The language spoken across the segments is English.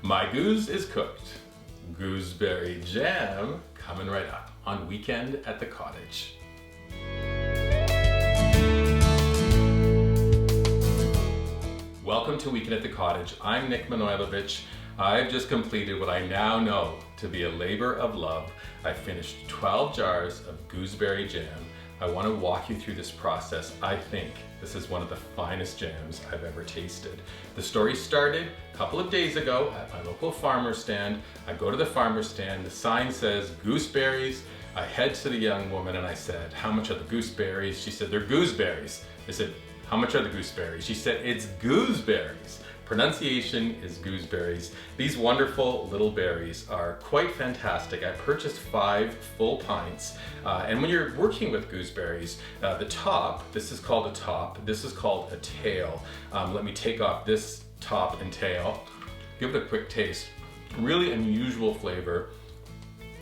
My goose is cooked. Gooseberry jam coming right up on Weekend at the Cottage. Welcome to Weekend at the Cottage. I'm Nick Manojlovic. I've just completed what I now know to be a labor of love. I finished 12 jars of gooseberry jam. I want to walk you through this process. I think this is one of the finest jams I've ever tasted. The story started a couple of days ago at my local farmer's stand. I go to the farmer's stand, the sign says gooseberries. I head to the young woman and I said, how much are the gooseberries? She said, they're gooseberries. I said, how much are the gooseberries? She said, it's gooseberries. Pronunciation is gooseberries. These wonderful little berries are quite fantastic. I purchased 5 full pints. And when you're working with gooseberries, the top, this is called a top, this is called a tail. Let me take off this top and tail. Give it a quick taste. Really unusual flavor.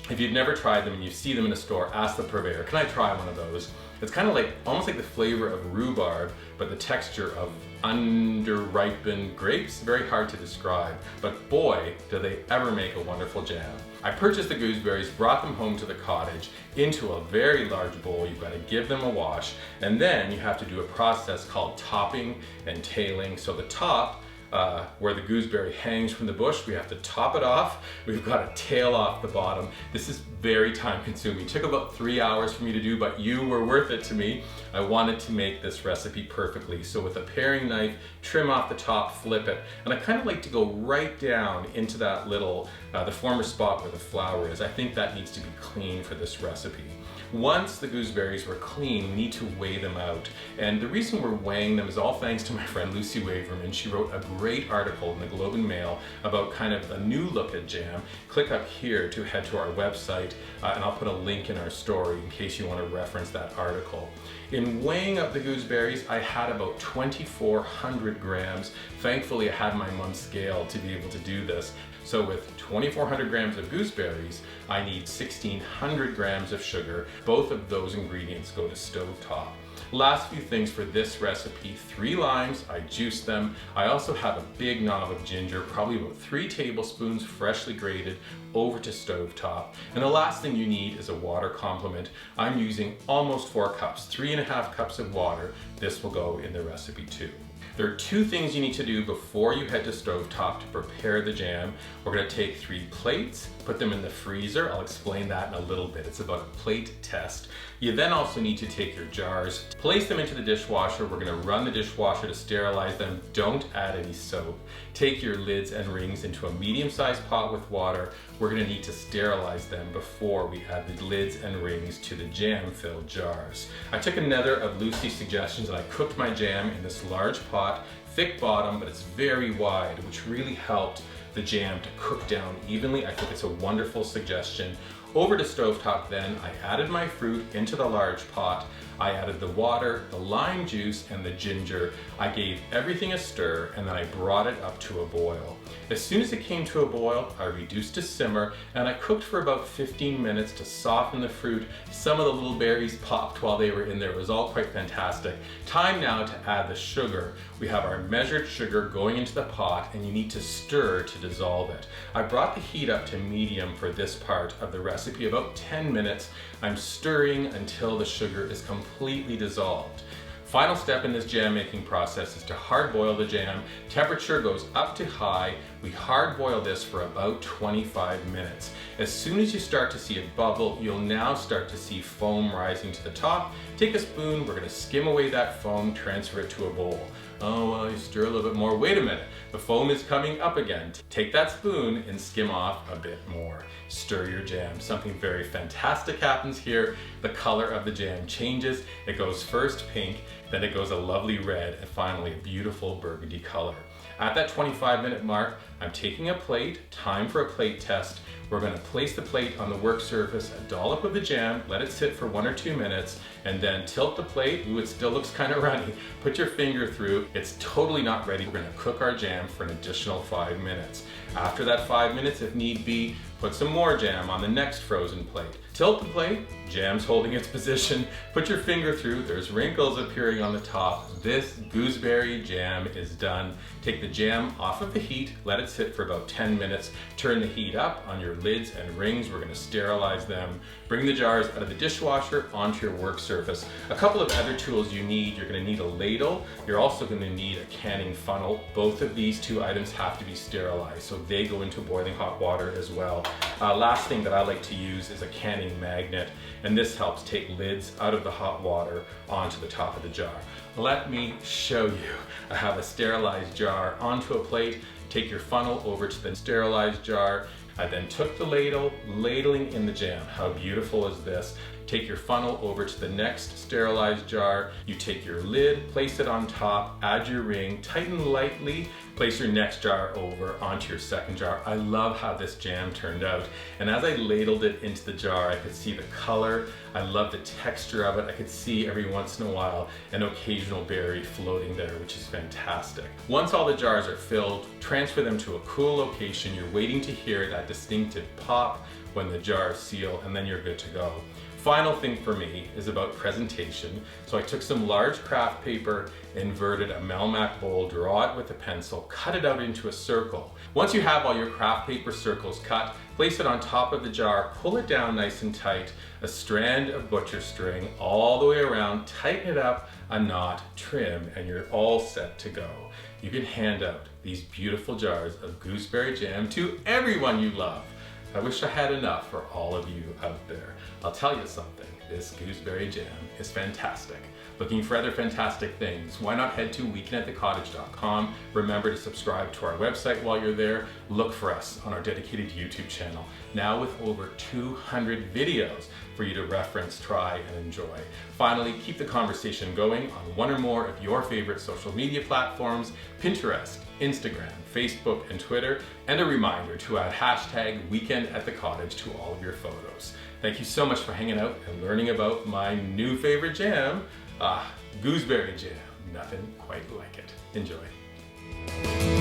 If you've never tried them and you see them in a store, ask the purveyor, can I try one of those? It's kind of like, almost like the flavor of rhubarb, but the texture of underripened grapes. Very hard to describe, but boy, do they ever make a wonderful jam. I purchased the gooseberries, brought them home to the cottage into a very large bowl. You've got to give them a wash, and then you have to do a process called topping and tailing. So the top, where the gooseberry hangs from the bush, we have to top it off. We've got to tail off the bottom. This is very time consuming. It took about 3 hours for me to do, but you were worth it to me. I wanted to make this recipe perfectly. So with a paring knife, trim off the top, flip it. And I kind of like to go right down into that little, the former spot where the flour is. I think that needs to be clean for this recipe. Once the gooseberries were clean, we need to weigh them out. And the reason we're weighing them is all thanks to my friend Lucy Waverman. She wrote a great article in the Globe and Mail about kind of a new look at jam. Click up here to head to our website, and I'll put a link in our story in case you want to reference that article. In weighing up the gooseberries, I had about 2,400 grams. Thankfully, I had my mom's scale to be able to do this. So with 2,400 grams of gooseberries, I need 1,600 grams of sugar. Both of those ingredients go to stovetop. Last few things for this recipe: 3 limes, I juiced them. I also have a big knob of ginger, probably about 3 tablespoons freshly grated, over to stovetop. And the last thing you need is a water complement. I'm using almost 4 cups, 3.5 cups of water. This will go in the recipe too. There are 2 things you need to do before you head to stovetop to prepare the jam. We're going to take 3 plates, put them in the freezer. I'll explain that in a little bit. It's about a plate test. You then also need to take your jars, place them into the dishwasher. We're going to run the dishwasher to sterilize them. Don't add any soap. Take your lids and rings into a medium-sized pot with water. We're going to need to sterilize them before we add the lids and rings to the jam-filled jars. I took another of Lucy's suggestions and I cooked my jam in this large pot, thick bottom, but it's very wide, which really helped the jam to cook down evenly. I think it's a wonderful suggestion. Over to stovetop then, I added my fruit into the large pot. I added the water, the lime juice, and the ginger. I gave everything a stir, and then I brought it up to a boil. As soon as it came to a boil, I reduced to simmer, and I cooked for about 15 minutes to soften the fruit. Some of the little berries popped while they were in there. It was all quite fantastic. Time now to add the sugar. We have our measured sugar going into the pot, and you need to stir to dissolve it. I brought the heat up to medium for this part of the recipe, about 10 minutes. I'm stirring until the sugar is completely dissolved. Final step in this jam making process is to hard boil the jam. Temperature goes up to high. We hard boil this for about 25 minutes. As soon as you start to see it bubble, you'll now start to see foam rising to the top. Take a spoon, we're going to skim away that foam, transfer it to a bowl. Oh, well, you stir a little bit more. Wait a minute, the foam is coming up again. Take that spoon and skim off a bit more. Stir your jam. Something very fantastic happens here. The color of the jam changes. It goes first pink, then it goes a lovely red, and finally a beautiful burgundy color. At that 25-minute mark, I'm taking a plate, time for a plate test. We're going to place the plate on the work surface, a dollop of the jam, let it sit for 1 or 2 minutes, and then tilt the plate. Ooh, it still looks kind of runny. Put your finger through. It's totally not ready. We're going to cook our jam for an additional 5 minutes. After that 5 minutes, if need be, Put some more jam on the next frozen plate. Tilt the plate, jam's holding its position. Put your finger through, there's wrinkles appearing on the top. This gooseberry jam is done. Take the jam off of the heat, let it sit for about 10 minutes. Turn the heat up on your lids and rings. We're gonna sterilize them. Bring the jars out of the dishwasher onto your work surface. A couple of other tools you need. You're gonna need a ladle. You're also gonna need a canning funnel. Both of these two items have to be sterilized, so they go into boiling hot water as well. Last thing that I like to use is a canning magnet, and this helps take lids out of the hot water onto the top of the jar. Let me show you. I have a sterilized jar onto a plate. Take your funnel over to the sterilized jar. I then took the ladle, ladling in the jam. How beautiful is this? Take your funnel over to the next sterilized jar. You take your lid, place it on top, add your ring, tighten lightly, place your next jar over onto your second jar. I love how this jam turned out. And as I ladled it into the jar, I could see the color. I love the texture of it. I could see every once in a while an occasional berry floating there, which is fantastic. Once all the jars are filled, transfer them to a cool location. You're waiting to hear that distinctive pop when the jars seal, and then you're good to go. Final thing for me is about presentation. So I took some large craft paper, inverted a Melmac bowl, draw it with a pencil, cut it out into a circle. Once you have all your craft paper circles cut, place it on top of the jar, pull it down nice and tight, a strand of butcher string all the way around, tighten it up, a knot, trim, and you're all set to go. You can hand out these beautiful jars of gooseberry jam to everyone you love. I wish I had enough for all of you out there. I'll tell you something, this gooseberry jam is fantastic. Looking for other fantastic things? Why not head to weekendатthecottage.com. Remember to subscribe to our website while you're there. Look for us on our dedicated YouTube channel, now with over 200 videos for you to reference, try, and enjoy. Finally, keep the conversation going on one or more of your favorite social media platforms, Pinterest, Instagram, Facebook, and Twitter, and a reminder to add hashtag weekend@the-cottage to all of your photos. Thank you so much for hanging out and learning about my new favorite jam, gooseberry jam. Nothing quite like it. Enjoy.